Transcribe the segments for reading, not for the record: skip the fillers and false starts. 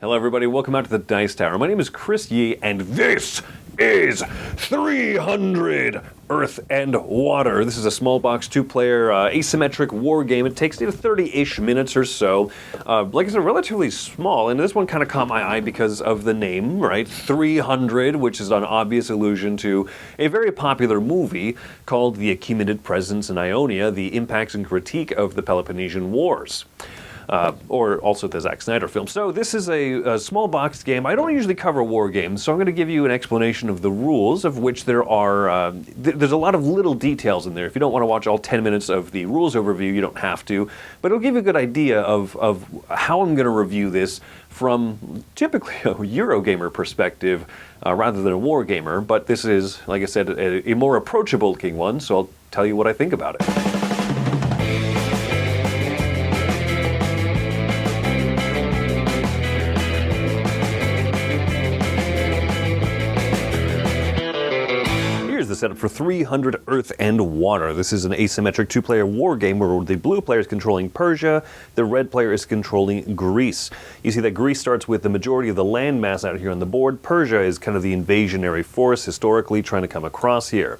Hello everybody, welcome out to the Dice Tower. My name is Chris Yee, and this is 300 Earth and Water. This is a small box, two-player asymmetric war game. It takes 30-ish minutes or so. Like I said, relatively small, and this one kind of caught my eye because of the name, right? 300, which is an obvious allusion to a very popular movie called The Achaemenid Presence in Ionia, the impacts and critique of the Peloponnesian Wars. Or also the Zack Snyder film. So this is a small boxed game. I don't usually cover war games, so I'm going to give you an explanation of the rules, of which there are, there's a lot of little details in there. If you don't want to watch all 10 minutes of the rules overview, you don't have to, but it'll give you a good idea of how I'm going to review this from typically a Eurogamer perspective rather than a war gamer, but this is, like I said, a more approachable looking one, so I'll tell you what I think about it. The setup for 300 Earth and Water. This is an asymmetric two-player war game where the blue player is controlling Persia, the red player is controlling Greece. You see that Greece starts with the majority of the land mass out here on the board. Persia is kind of the invasionary force historically trying to come across here.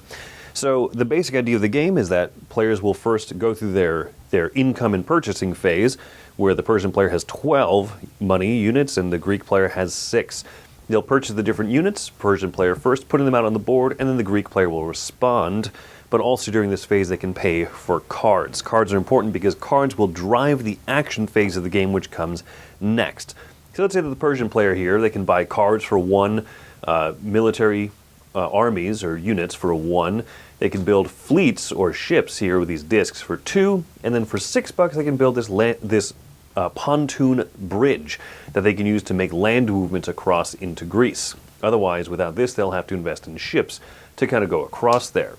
So the basic idea of the game is that players will first go through their income and purchasing phase, where the Persian player has 12 money units and the Greek player has 6. They'll purchase the different units, Persian player first, putting them out on the board, and then the Greek player will respond. But also during this phase, they can pay for cards. Cards are important because cards will drive the action phase of the game, which comes next. So let's say that the Persian player here, they can buy cards for 1, military armies or units for 1. They can build fleets or ships here with these discs for 2, and then for $6 they can build this pontoon bridge that they can use to make land movements across into Greece. Otherwise, without this, they'll have to invest in ships to kind of go across there.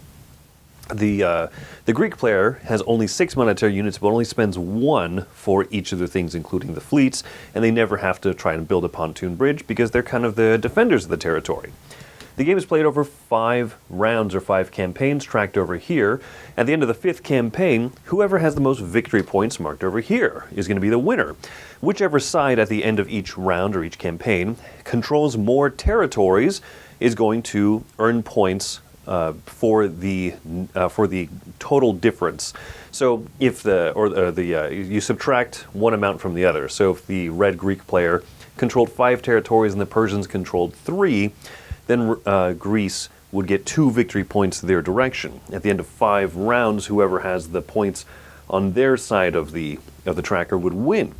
The Greek player has only 6 monetary units, but only spends 1 for each of the things, including the fleets, and they never have to try and build a pontoon bridge because they're kind of the defenders of the territory. The game is played over 5 rounds or 5 campaigns tracked over here. At the end of the 5th campaign, whoever has the most victory points marked over here is going to be the winner. Whichever side at the end of each round or each campaign controls more territories is going to earn points for the total difference. So if you subtract one amount from the other. So if the red Greek player controlled 5 territories and the Persians controlled 3, then Greece would get 2 victory points their direction. At the end of 5 rounds, whoever has the points on their side of the tracker would win.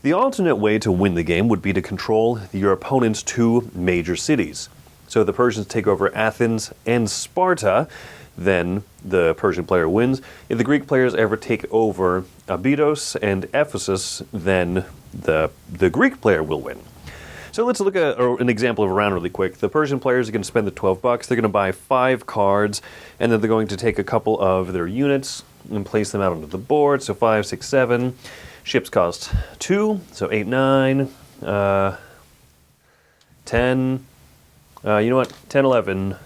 The alternate way to win the game would be to control your opponent's 2 major cities. So if the Persians take over Athens and Sparta, then the Persian player wins. If the Greek players ever take over Abydos and Ephesus, then the Greek player will win. So let's look at an example of a round really quick. The Persian players are going to spend the $12. They're going to buy 5 cards, and then they're going to take a couple of their units and place them out onto the board. So 5, 6, 7. Ships cost 2, so 8, 9, 10. You know what? 10, 11.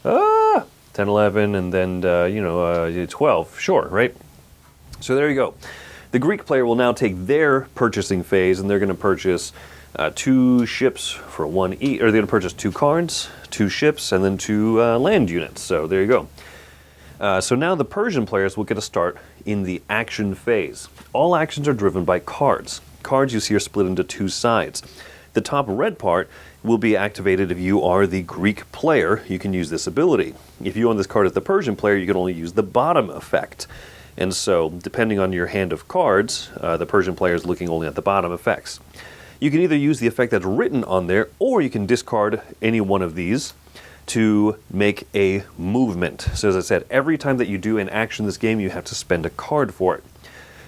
10, 11, and then 12. Sure, right? So there you go. The Greek player will now take their purchasing phase, and they're going to purchase 2 ships for 1 each, or they're going to purchase 2 cards, 2 ships, and then 2 land units. So there you go. So now the Persian players will get a start in the action phase. All actions are driven by cards. Cards you see are split into 2 sides. The top red part will be activated if you are the Greek player. You can use this ability. If you own this card as the Persian player, you can only use the bottom effect. And so, depending on your hand of cards, the Persian player is looking only at the bottom effects. You can either use the effect that's written on there, or you can discard any one of these to make a movement. So as I said, every time that you do an action in this game, you have to spend a card for it.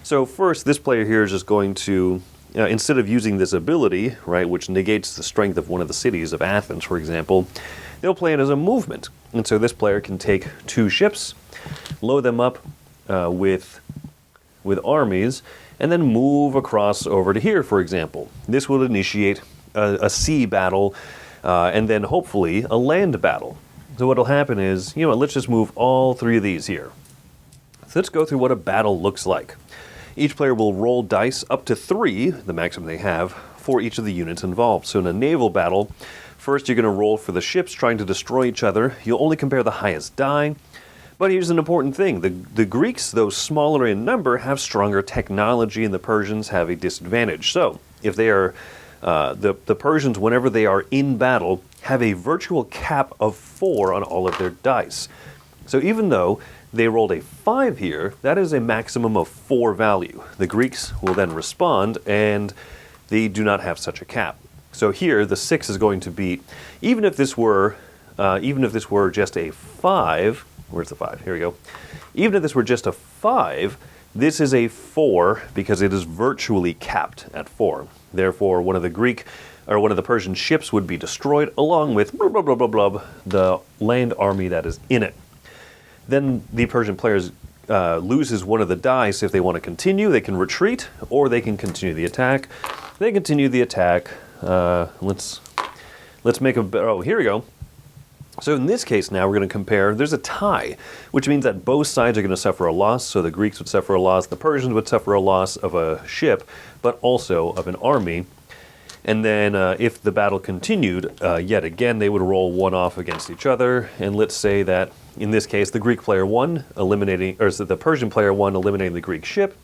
So first, this player here is just going to, instead of using this ability, right, which negates the strength of one of the cities of Athens, for example, they'll play it as a movement. And so this player can take 2 ships, load them up, with armies, and then move across over to here, for example. This will initiate a sea battle, and then hopefully a land battle. So what'll happen is, let's just move all 3 of these here. So let's go through what a battle looks like. Each player will roll dice up to 3, the maximum they have, for each of the units involved. So in a naval battle, first you're going to roll for the ships trying to destroy each other. You'll only compare the highest die. But here's an important thing. The Greeks, though smaller in number, have stronger technology, and the Persians have a disadvantage. So if they are the Persians, whenever they are in battle, have a virtual cap of 4 on all of their dice. So even though they rolled a 5 here, that is a maximum of 4 value. The Greeks will then respond, and they do not have such a cap. So here, the 6 is going to beat, even if this were just a 5. Where's the 5? Here we go. Even if this were just a 5, this is a 4 because it is virtually capped at 4. Therefore, one of the Persian ships would be destroyed, along with blah, blah, blah, blah, blah, the land army that is in it. Then the Persian players loses one of the dice. If they want to continue, they can retreat, or they can continue the attack. They continue the attack. Let's make oh, here we go. So in this case now, we're going to compare, there's a tie, which means that both sides are going to suffer a loss. So the Greeks would suffer a loss, the Persians would suffer a loss of a ship, but also of an army. And then if the battle continued, yet again, they would roll one off against each other. And let's say that, in this case, the Greek player won, the Persian player won, eliminating the Greek ship.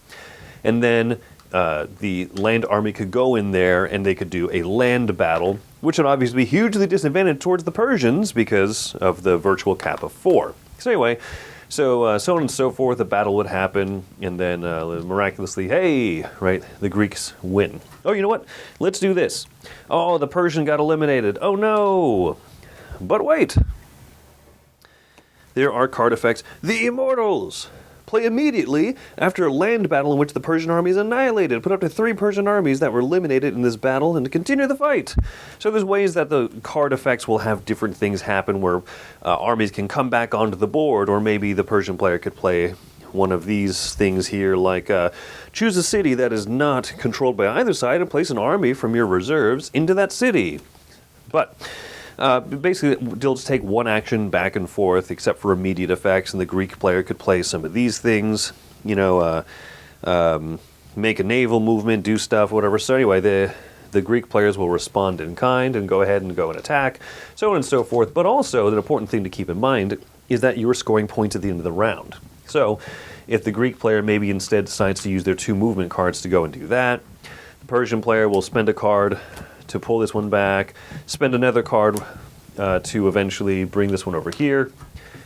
And then the land army could go in there and they could do a land battle, which would obviously be hugely disadvantaged towards the Persians because of the virtual cap of 4. So anyway, so on and so forth, the battle would happen, and then miraculously, hey, right, the Greeks win. Oh, you know what? Let's do this. Oh, the Persian got eliminated. Oh no! But wait! There are card effects. The Immortals! Play immediately after a land battle in which the Persian army is annihilated. Put up to 3 Persian armies that were eliminated in this battle and continue the fight. So there's ways that the card effects will have different things happen where armies can come back onto the board, or maybe the Persian player could play one of these things here, like choose a city that is not controlled by either side and place an army from your reserves into that city. But basically, they'll just take one action back and forth, except for immediate effects, and the Greek player could play some of these things, make a naval movement, do stuff, whatever. So anyway, the Greek players will respond in kind and go ahead and go and attack, so on and so forth. But also, the important thing to keep in mind is that you are scoring points at the end of the round. So if the Greek player maybe instead decides to use their 2 movement cards to go and do that, the Persian player will spend a card to pull this one back, spend another card to eventually bring this one over here.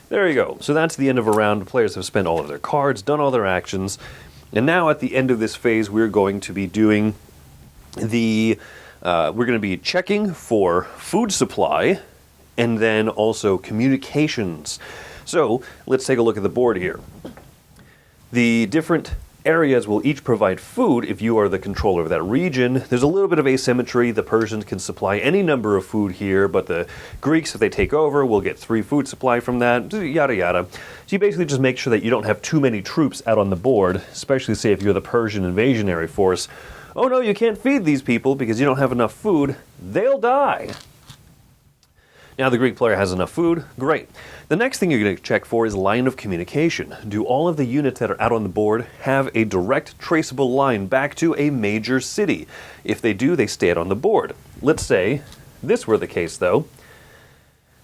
There you go. So that's the end of a round. The players have spent all of their cards, done all their actions, and now at the end of this phase, we're going to be doing we're going to be checking for food supply, and then also communications. So let's take a look at the board here. The different areas will each provide food if you are the controller of that region. There's a little bit of asymmetry. The Persians can supply any number of food here, but the Greeks, if they take over, will get 3 food supply from that, yada yada. So you basically just make sure that you don't have too many troops out on the board, especially say if you're the Persian invasionary force. Oh no, you can't feed these people because you don't have enough food. They'll die. Now the Greek player has enough food. Great. The next thing you're going to check for is line of communication. Do all of the units that are out on the board have a direct traceable line back to a major city? If they do, they stay out on the board. Let's say this were the case, though.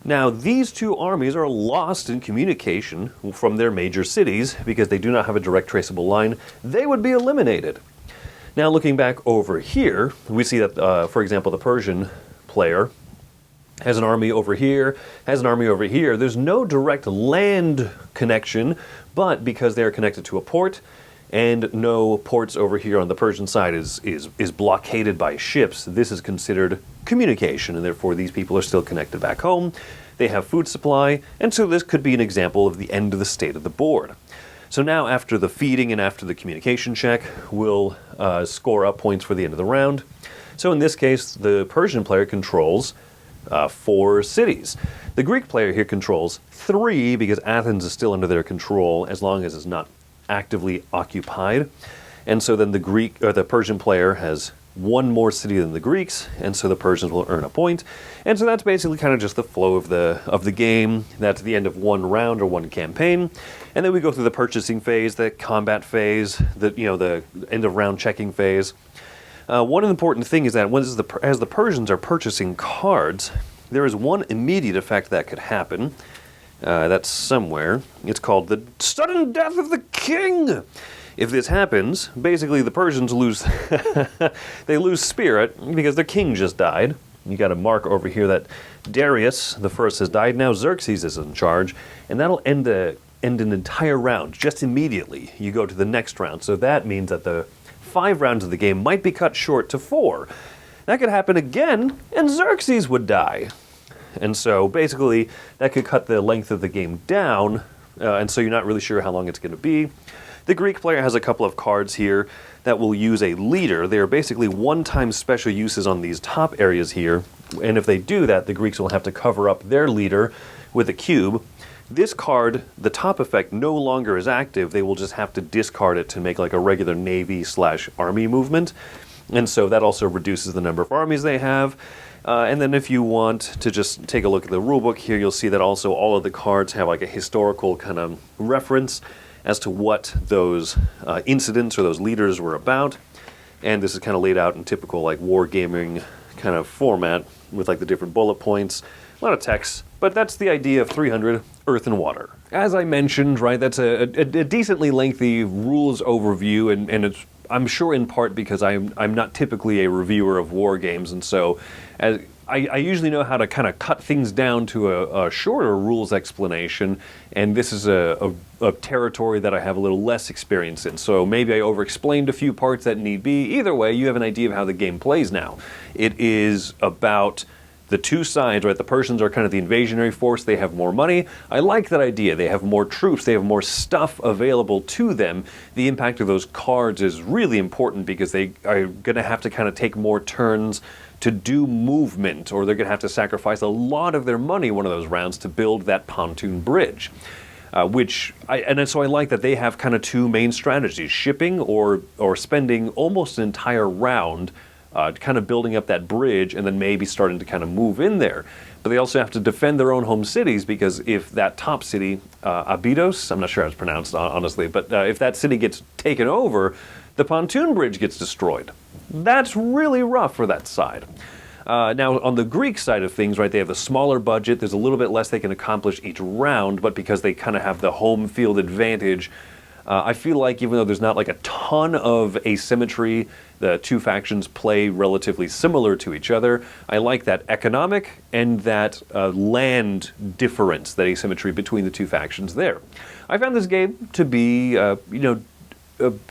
Now, these 2 armies are lost in communication from their major cities because they do not have a direct traceable line. They would be eliminated. Now, looking back over here, we see that, for example, the Persian player has an army over here, has an army over here. There's no direct land connection, but because they are connected to a port, and no ports over here on the Persian side is blockaded by ships, this is considered communication, and therefore these people are still connected back home. They have food supply, and so this could be an example of the end of the state of the board. So now after the feeding and after the communication check, we'll score up points for the end of the round. So in this case, the Persian player controls 4 cities. The Greek player here controls 3 because Athens is still under their control as long as it's not actively occupied. And so then the Persian player has one more city than the Greeks, and so the Persians will earn a point. And so that's basically kind of just the flow of the game. That's the end of one round or one campaign. And then we go through the purchasing phase, the combat phase, the end of round checking phase. One important thing is that as the Persians are purchasing cards, there is one immediate effect that could happen. That's somewhere. It's called the sudden death of the king. If this happens, basically the Persians lose they lose spirit because their king just died. You got a mark over here that Darius the First has died. Now Xerxes is in charge, and that'll end an entire round just immediately. You go to the next round, so that means that the 5 rounds of the game might be cut short to 4. That could happen again, and Xerxes would die. And so basically, that could cut the length of the game down, and so you're not really sure how long it's going to be. The Greek player has a couple of cards here that will use a leader. They are basically one-time special uses on these top areas here, and if they do that, the Greeks will have to cover up their leader with a cube. This card, the top effect, no longer is active. They will just have to discard it to make like a regular navy/army movement, and so that also reduces the number of armies they have. And then if you want to just take a look at the rulebook here, you'll see that also all of the cards have like a historical kind of reference as to what those incidents or those leaders were about. And this is kind of laid out in typical like wargaming kind of format with like the different bullet points, a lot of text, but that's the idea of 300 Earth and Water. As I mentioned, right, that's a decently lengthy rules overview, and it's, I'm sure in part because I'm not typically a reviewer of war games, and so I usually know how to kind of cut things down to a shorter rules explanation, and this is a territory that I have a little less experience in, so maybe I over-explained a few parts that need be. Either way, you have an idea of how the game plays now. It is about the two sides, right? The Persians are kind of the invasionary force. They have more money. I like that idea. They have more troops. They have more stuff available to them. The impact of those cards is really important because they are going to have to kind of take more turns to do movement, or they're going to have to sacrifice a lot of their money one of those rounds to build that pontoon bridge. And so I like that they have kind of two main strategies: shipping or spending almost an entire round kind of building up that bridge and then maybe starting to kind of move in there. But they also have to defend their own home cities, because if that top city, Abydos, I'm not sure how it's pronounced, honestly, but if that city gets taken over, the pontoon bridge gets destroyed. That's really rough for that side. Now, on the Greek side of things, right, they have a smaller budget. There's a little bit less they can accomplish each round, but because they kind of have the home field advantage, I feel like even though there's not like a ton of asymmetry, the two factions play relatively similar to each other. I like that economic and that land difference, that asymmetry between the two factions there. I found this game to be,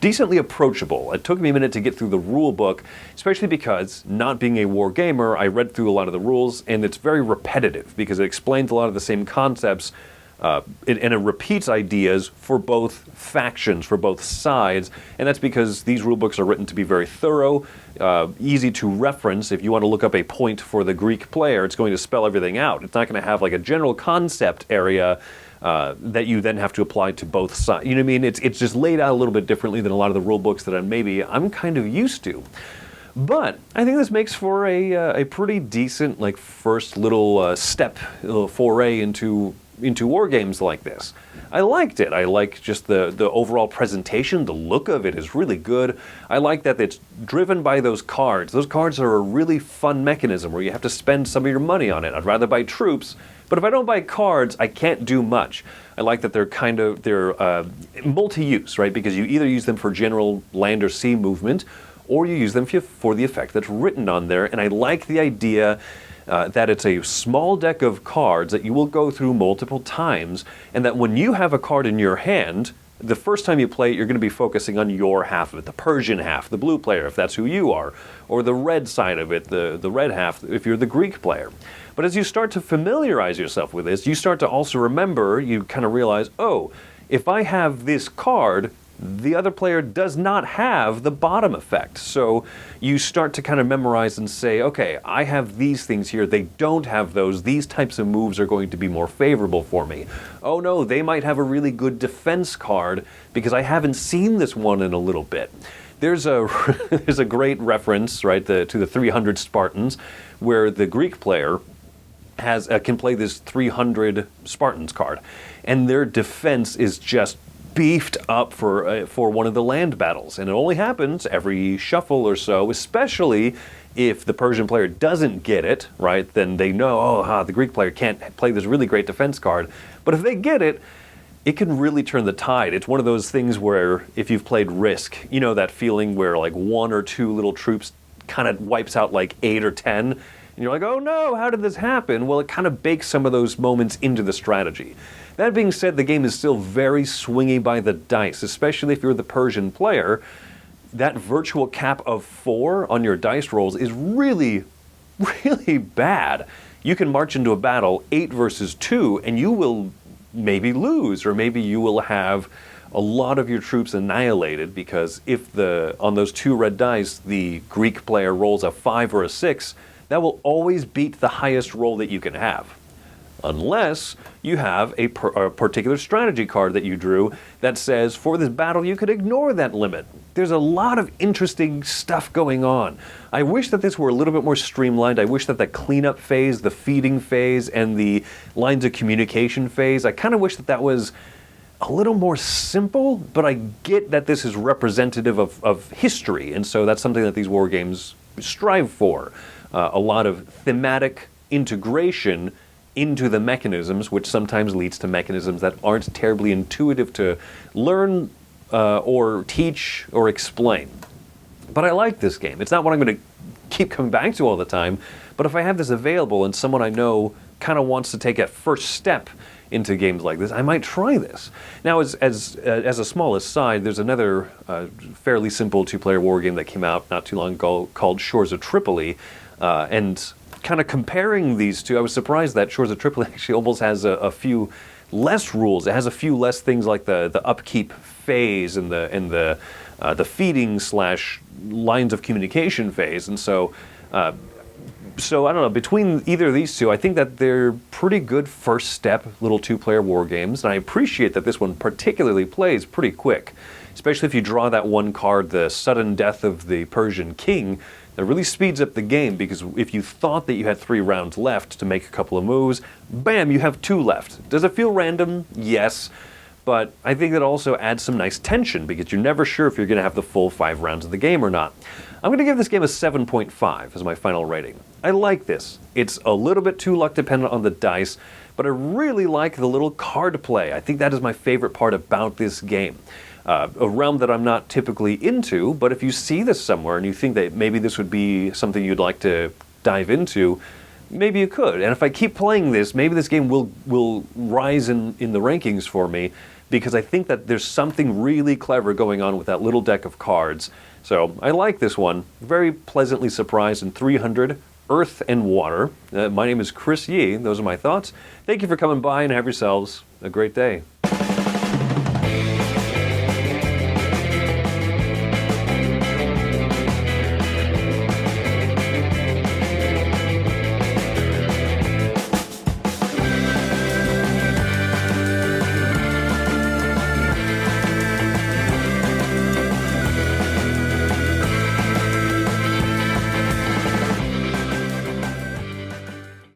decently approachable. It took me a minute to get through the rule book, especially because, not being a war gamer, I read through a lot of the rules, and it's very repetitive because it explains a lot of the same concepts, and it repeats ideas for both factions, for both sides, and that's because these rule books are written to be very thorough, easy to reference. If you want to look up a point for the Greek player, it's going to spell everything out. It's not going to have like a general concept area that you then have to apply to both sides. You know what I mean? It's just laid out a little bit differently than a lot of the rule books that I'm kind of used to. But I think this makes for a pretty decent like first little little foray into war games like this. I liked it. I like just the overall presentation. The look of it is really good. I like that it's driven by those cards. Those cards are a really fun mechanism where you have to spend some of your money on it. I'd rather buy troops, but if I don't buy cards, I can't do much. I like that they're multi-use, right? Because you either use them for general land or sea movement, or you use them for the effect that's written on there. And I like the idea that it's a small deck of cards that you will go through multiple times, and that when you have a card in your hand, the first time you play it, you're going to be focusing on your half of it, the Persian half, the blue player, if that's who you are, or the red side of it, the red half, if you're the Greek player. But as you start to familiarize yourself with this, you start to also remember, you kind of realize, oh, if I have this card, the other player does not have the bottom effect. So you start to kind of memorize and say, okay, I have these things here, they don't have those, these types of moves are going to be more favorable for me. Oh no, they might have a really good defense card because I haven't seen this one in a little bit. There's a there's a great reference, right, to the 300 Spartans, where the Greek player can play this 300 Spartans card, and their defense is just beefed up for one of the land battles, and it only happens every shuffle or so, especially if the Persian player doesn't get it, right, then they know, the Greek player can't play this really great defense card. But if they get it, it can really turn the tide. It's one of those things where if you've played Risk, you know that feeling where like one or two little troops kind of wipes out like 8 or 10, and you're like, oh no, how did this happen? Well, it kind of bakes some of those moments into the strategy. That being said, the game is still very swingy by the dice, especially if you're the Persian player. That virtual cap of 4 on your dice rolls is really, really bad. You can march into a battle 8 versus 2, and you will maybe lose, or maybe you will have a lot of your troops annihilated, because if on those 2 red dice the Greek player rolls a 5 or a 6, that will always beat the highest roll that you can have. Unless you have a particular strategy card that you drew that says, for this battle you could ignore that limit. There's a lot of interesting stuff going on. I wish that this were a little bit more streamlined. I wish that the cleanup phase, the feeding phase, and the lines of communication phase, I kind of wish that that was a little more simple, but I get that this is representative of history, and so that's something that these war games strive for. A lot of thematic integration into the mechanisms, which sometimes leads to mechanisms that aren't terribly intuitive to learn or teach or explain. But I like this game. It's not what I'm going to keep coming back to all the time, but if I have this available and someone I know kind of wants to take a first step into games like this, I might try this. Now, as a small aside, there's another fairly simple 2-player war game that came out not too long ago called Shores of Tripoli, and kind of comparing these two, I was surprised that Shores of Tripoli actually almost has a few less rules. It has a few less things like the upkeep phase and the feeding / lines of communication phase, and so I don't know, between either of these two, I think that they're pretty good first step little 2-player war games, and I appreciate that this one particularly plays pretty quick, especially if you draw that one card, the sudden death of the Persian king. That really speeds up the game, because if you thought that you had 3 rounds left to make a couple of moves, bam, you have 2 left. Does it feel random? Yes. But I think that also adds some nice tension, because you're never sure if you're going to have the full 5 rounds of the game or not. I'm going to give this game a 7.5 as my final rating. I like this. It's a little bit too luck dependent on the dice, but I really like the little card play. I think that is my favorite part about this game. A realm that I'm not typically into, but if you see this somewhere and you think that maybe this would be something you'd like to dive into, maybe you could. And if I keep playing this, maybe this game will rise in the rankings for me, because I think that there's something really clever going on with that little deck of cards. So I like this one. Very pleasantly surprised in 300 Earth and Water. My name is Chris Yee. Those are my thoughts. Thank you for coming by, and have yourselves a great day.